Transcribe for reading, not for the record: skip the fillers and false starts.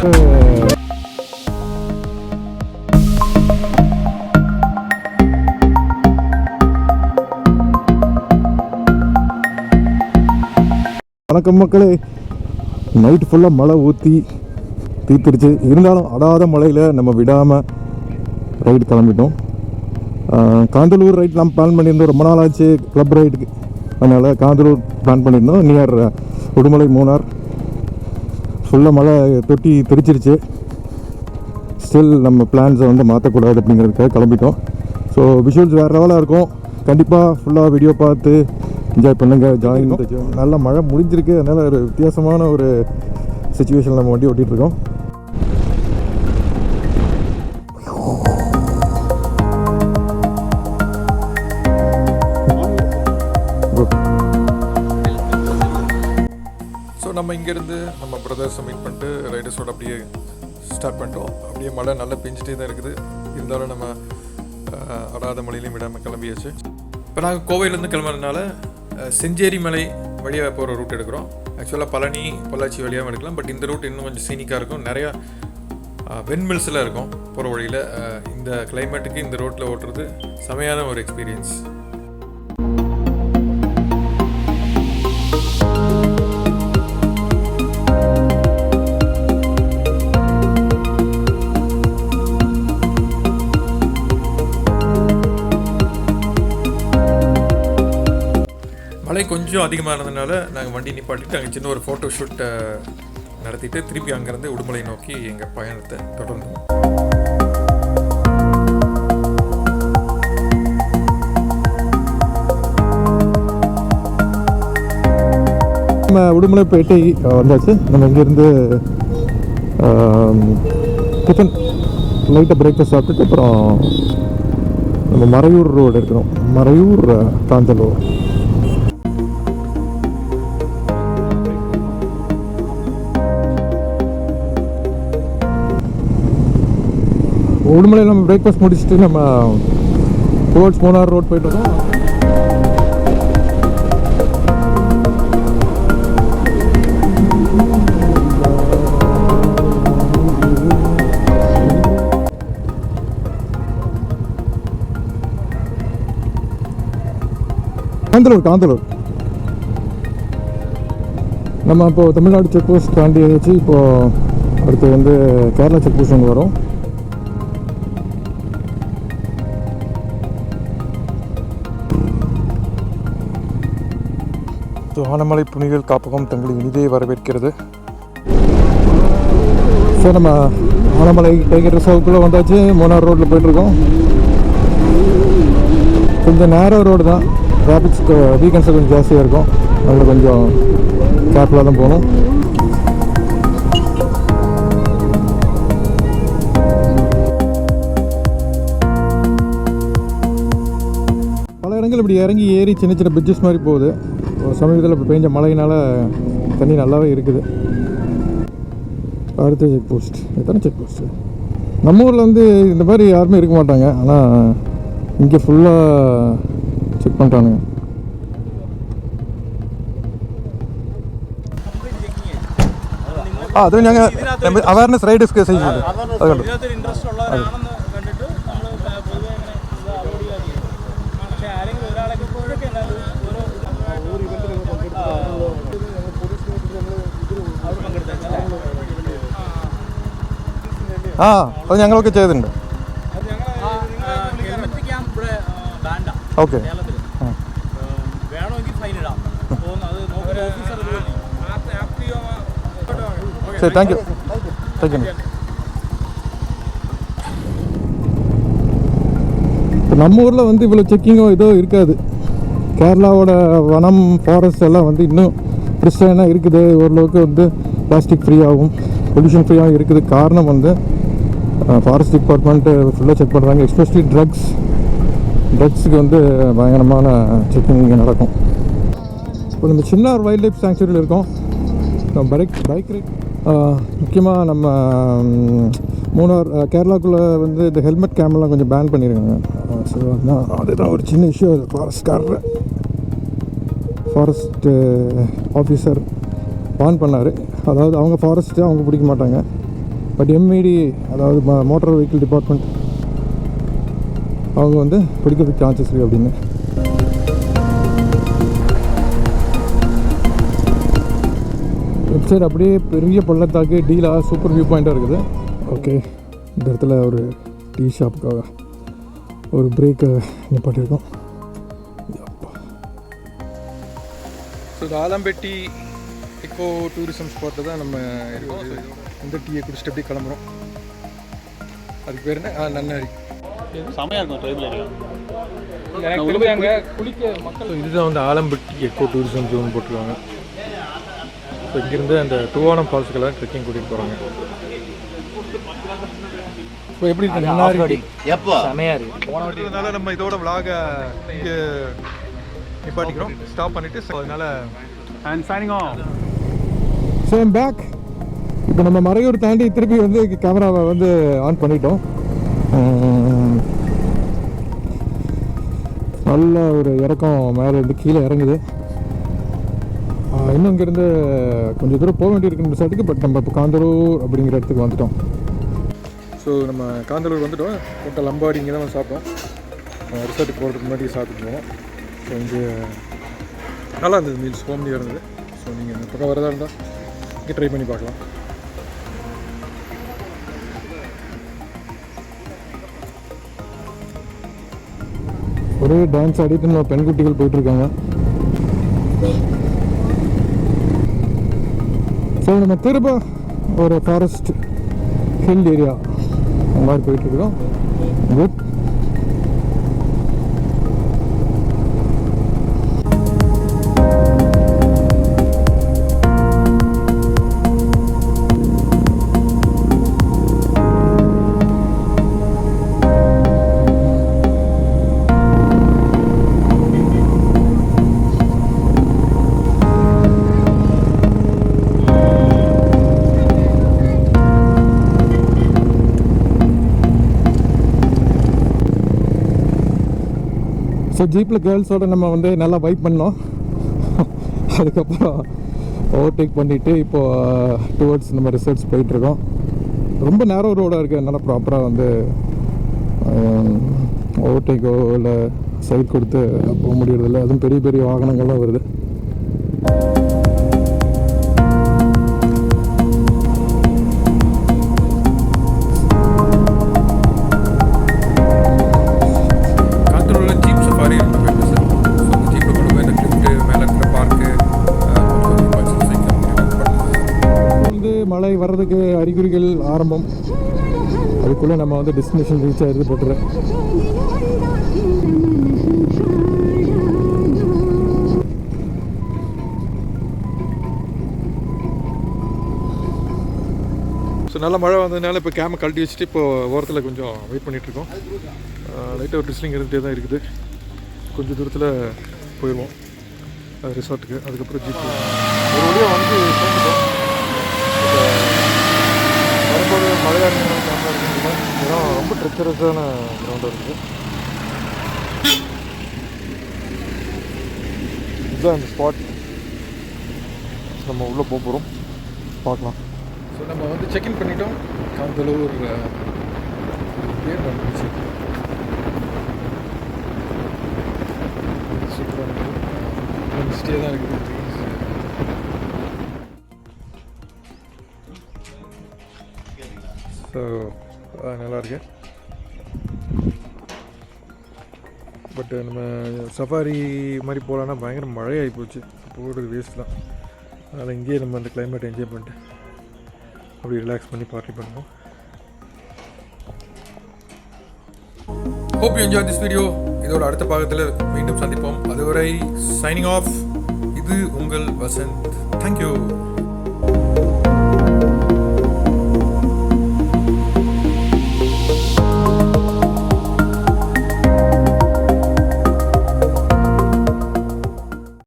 வணக்கம் மக்களே. நைட்டு ஃபுல்லாக மழை ஊற்றி தீர்த்துருச்சு. இருந்தாலும் அடாத மழையில் நம்ம விடாமல் ரைடு கிளம்பிட்டோம். காந்தலூர் ரைட் நம்ம பிளான் பண்ணியிருந்தோம். ரொம்ப நாள் ஆச்சு கிளப் ரைடுக்கு, அதனால் காந்தலூர் பிளான் பண்ணியிருந்தோம். நியர் உடுமலை மூணார். ஃபுல்லாக மழை தொட்டி தெரிச்சிருச்சு. ஸ்டில் நம்ம பிளான்ஸை வந்து மாற்றக்கூடாது அப்படிங்கிறதுக்காக கிளம்பிட்டோம். ஸோ விஷுவல்ஸ் வேறு லெவலாக இருக்கும். கண்டிப்பாக ஃபுல்லாக வீடியோ பார்த்து என்ஜாய் பண்ணுங்கள். ஜாயின் நல்லா மழை முடிஞ்சிருக்கு. அதனால் ஒரு வித்தியாசமான ஒரு சுச்சுவேஷனில் நம்ம வண்டி ஓட்டிகிட்ருக்கோம். ஸோ நம்ம இங்கேருந்து நம்ம பிரதர்ஸை மீட் பண்ணிட்டு ரைடர்ஸோடு அப்படியே ஸ்டார்ட் பண்ணிட்டோம். அப்படியே மழை நல்லா பெஞ்சிட்டே தான் இருக்குது. இருந்தாலும் நம்ம அடாத மழையிலையும் விடாமல் கிளம்பியாச்சு. இப்போ நாங்கள் கோவையிலேருந்து கிளம்புறதுனால செஞ்சேரி மலை வழியாக போகிற ரூட் எடுக்கிறோம். ஆக்சுவலாக பழனி பொள்ளாச்சி வழியாகவும் எடுக்கலாம். பட் இந்த ரூட் இன்னும் கொஞ்சம் சீனிக்காக இருக்கும். நிறையா வெண்மில்ஸில் இருக்கும் போகிற வழியில். இந்த கிளைமேட்டுக்கு இந்த ரோட்டில் ஓட்டுறது செமையான ஒரு எக்ஸ்பீரியன்ஸ். மழை கொஞ்சம் அதிகமாக இருந்ததுனால நாங்கள் வண்டி நிப்பாட்டிட்டு அங்கே சின்ன ஒரு ஃபோட்டோ ஷூட்டை நடத்திட்டு திருப்பி அங்கேருந்து உடுமலை நோக்கி எங்கள் பயணத்தை தொடர்ந்தோம். நம்ம உடுமலை பேட்டை வந்தாச்சு. நம்ம இங்கேருந்து டிஃபன் லைட்டாக பிரேக்ஃபாஸ்ட் சாப்பிட்டுட்டு அப்புறம் நம்ம மறையூர் ரோடு எடுக்கிறோம். மறையூர் காந்தலூர். உடுமலையில் நம்ம பிரேக்ஃபாஸ்ட் முடிச்சுட்டு நம்ம டுவர்ட்ஸ் மூணார் ரோட் போயிட்டு இருக்கோம். காந்தலூர் நம்ம இப்போது தமிழ்நாடு செக் போஸ்ட் தாண்டி வச்சு இப்போது அடுத்து வந்து கேரளா செக் போஸ்ட் ஒன்று வரும். ஆனமலை புலிகள் காப்பகம் தங்களை இனிதே வரவேற்கிறது. ஸோ நம்ம ஆனமலை டைகர் ரிசர்வுக்குள்ளே வந்தாச்சு. மூணார் ரோட்டில் போய்ட்டுருக்கோம். கொஞ்சம் நேரோ ரோடு தான். டிராஃபிக்ஸ் வீக்கெண்ட்ஸில் கொஞ்சம் ஜாஸ்தியாக இருக்கும். அதில் கொஞ்சம் கேர்ஃபுல்லாக தான் போகணும். பல இடங்கள் இப்படி இறங்கி ஏறி சின்ன சின்ன பிரிட்ஜஸ் மாதிரி போகுது. சமீபத்தில் இப்போ பெஞ்ச மழையினால் தண்ணி நல்லாவே இருக்குது. அடுத்த செக் போஸ்ட். எத்தனை செக் போஸ்ட்டு? நம்ம ஊரில் வந்து இந்த மாதிரி யாருமே இருக்க மாட்டாங்க. ஆனால் இங்கே ஃபுல்லாக செக் பண்ணிட்டானுங்க. അത് ഞങ്ങൾ അവയർനെസ് റൈഡേഴ്സ് ചെയ്യുന്നുണ്ട്. അതുകൊണ്ട് അത് ഞങ്ങളൊക്കെ ചെയ്തിട്ടുണ്ട്. ഓക്കെ சரி, தேங்க்யூ. இப்போ நம்ம ஊரில் வந்து இவ்வளோ செக்கிங்கோ ஏதோ இருக்காது. கேரளாவோட வனம் ஃபாரஸ்ட் எல்லாம் வந்து இன்னும் பிரிஸ்டைனாக இருக்குது. ஓரளவுக்கு வந்து பிளாஸ்டிக் ஃப்ரீயாகவும் பொல்யூஷன் ஃப்ரீயாகவும் இருக்குது. காரணம் வந்து ஃபாரஸ்ட் டிபார்ட்மெண்ட்டு ஃபுல்லாக செக் பண்ணுறாங்க. எஸ்பெஷலி ட்ரக்ஸுக்கு வந்து பயங்கரமான செக்கிங் இங்கே நடக்கும். இப்போ நம்ம சின்ன ஒரு வைல்ட் லைஃப் சாங்சுரியில் இருக்கோம். பைக் ரைட் முக்கியமாக நம்ம மூணார் கேரளாக்குள்ளே வந்து இந்த ஹெல்மெட் கேமெல்லாம் கொஞ்சம் பேன் பண்ணியிருக்காங்க. ஸோ அதுதான் ஒரு சின்ன இஷ்யூ. ஃபாரஸ்ட்டு ஆஃபீஸர் பான் பண்ணார். அதாவது அவங்க ஃபாரஸ்ட்டு அவங்க பிடிக்க மாட்டாங்க. பட் எம்இடி அதாவது மோட்டார் வெஹிக்கிள் டிபார்ட்மெண்ட் அவங்க வந்து பிடிக்கிறதுக்கு சான்சஸ் இருக்குது அப்படின்னு. வெப்சைட் அப்படியே பெரிய பள்ளத்தாக்கு டீலாக சூப்பர் வியூ பாயிண்ட்டாக இருக்குது. ஓகே, இந்த இடத்துல ஒரு டீ ஷாப்புக்காக ஒரு பிரேக்கை நிப்பாட்டியிருக்கோம். ஸோ இது ஆலம்பெட்டி எக்கோ டூரிசம் ஸ்பாட்டில் தான் நம்ம இருக்கோம். இந்த டீயை குடிச்சிட்டு அப்படியே கிளம்புறோம். அதுக்கு பேர் என்ன? நன்னாரி. செமையாக இருக்கும் ட்ரைபிள் ஏரியா. குளிக்க மக்கள். இதுதான் வந்து ஆலம்பட்டி எக்கோ டூரிசம் ஜோன் போட்டிருக்காங்க. ஸோ இங்கேருந்து அந்த துவானம் ஃபால்ஸுக்கெல்லாம் ட்ரெக்கிங் கூட்டிகிட்டு போகிறாங்க. ஸோ எப்படி இருக்கு? எப்போ செமையாக இருக்குது. போன வாட்டினால நம்ம இதோட விலாகை இங்கே நிப்பாட்டிக்கிறோம், ஸ்டாப் பண்ணிவிட்டு. ஸோ அதனால் and signing off. So back. இப்போ நம்ம மறையூர் தாண்டி திருப்பி வந்து கேமராவை வந்து ஆன் பண்ணிட்டோம். நல்ல ஒரு இறக்கம் மேலே இருந்து கீழே இறங்குது. இன்னும் இங்கேருந்து கொஞ்சம் தூரம் போக வேண்டியிருக்குன்னு இந்த சைடுக்கு. பட் நம்ம இப்போ காந்தலூர் அப்படிங்கிற இடத்துக்கு வந்துட்டோம். ஸோ நம்ம காந்தலூர் வந்துட்டோம். கொண்ட லம்பாடி இங்கே தான் வந்து சாப்பிட்டோம். ரிசார்ட்டுக்கு போகிறதுக்கு முன்னாடி சாப்பிட்டு போவோம். ஸோ இங்கே நல்லா இருந்தது, மீல்ஸ் ஹோம்லியாக இருந்தது. ஸோ நீங்கள் இந்த பக்கம் வரதா இருந்தால் இங்கே ட்ரை பண்ணி பார்க்கலாம். ஒரே டான்ஸ் ஆடிட்டு நம்ம பெண்குட்டிகள் போயிட்டுருக்காங்க. ஸோ நம்ம திரும்ப ஒரு ஃபாரஸ்ட் ஹில் ஏரியா அந்த மாதிரி போயிட்டுருக்கோம். குட். ஸோ ஜீப்பில் கேர்ள்ஸோடு நம்ம வந்து நல்லா வைப் பண்ணோம். அதுக்கப்புறம் ஓவர்டேக் பண்ணிவிட்டு இப்போது டுவர்ட்ஸ் நம்ம ரிசர்ச் போயிட்டுருக்கோம். ரொம்ப நேரோ ரோடாக இருக்குது, அதனால் ப்ராப்பராக வந்து ஓவர்டேக்கோ இல்லை சைட் கொடுத்து போக முடியறதில்ல. அதுவும் பெரிய பெரிய வாகனங்கள்லாம் வருது. மழை வர்றதுக்கு அறிகுறிகள் ஆரம்பம். அதுக்குள்ளே நம்ம வந்து டெஸ்டினேஷன் ரீச் ஆகிடுது போட்டுறேன். ஸோ நல்ல மழை வந்ததுனால இப்போ கேமை கழட்டி வச்சுட்டு இப்போ ஓரத்தில் கொஞ்சம் வெயிட் பண்ணிகிட்ருக்கோம். லைட்டாக ஒரு ட்ரிஸ்லிங் இருந்துகிட்டே தான் இருக்குது. கொஞ்சம் தூரத்தில் போயிடுவோம் ரிசார்ட்டுக்கு. அதுக்கப்புறம் ஜீப் ஒரு வழியாக வந்து சேர்ந்துட்டோம். வரும்போது மழையாக கேமரா இருக்குதுன்னா இதெல்லாம் ரொம்ப ட்ரெச்சரஸான கிரவுண்டாக இருக்குது. இதுதான் இந்த ஸ்பாட். நம்ம உள்ளே போக போகிறோம், பார்க்கலாம். ஸோ நம்ம வந்து செக்இன் பண்ணிட்டோம். காந்தலூர் பேர் வந்துச்சு. சூப்பராக இருக்குது. ஸ்டே தான் இருக்குது. ஸோ நல்லாயிருக்கு. பட் நம்ம சஃபாரி மாதிரி போகலான்னா பயங்கர மழையாகி போச்சு. போகிறது வேஸ்ட் தான். அதனால் இங்கேயே நம்ம அந்த கிளைமேட் என்ஜாய் பண்ணிட்டு அப்படி ரிலாக்ஸ் பண்ணி பார்ட்டி பண்ணுவோம். Hope you enjoyed this video. இதோட அடுத்த பாகத்தில் மீண்டும் சந்திப்போம். அதுவரை சைனிங் ஆஃப். இது உங்கள் வசந்த். தேங்க்யூ.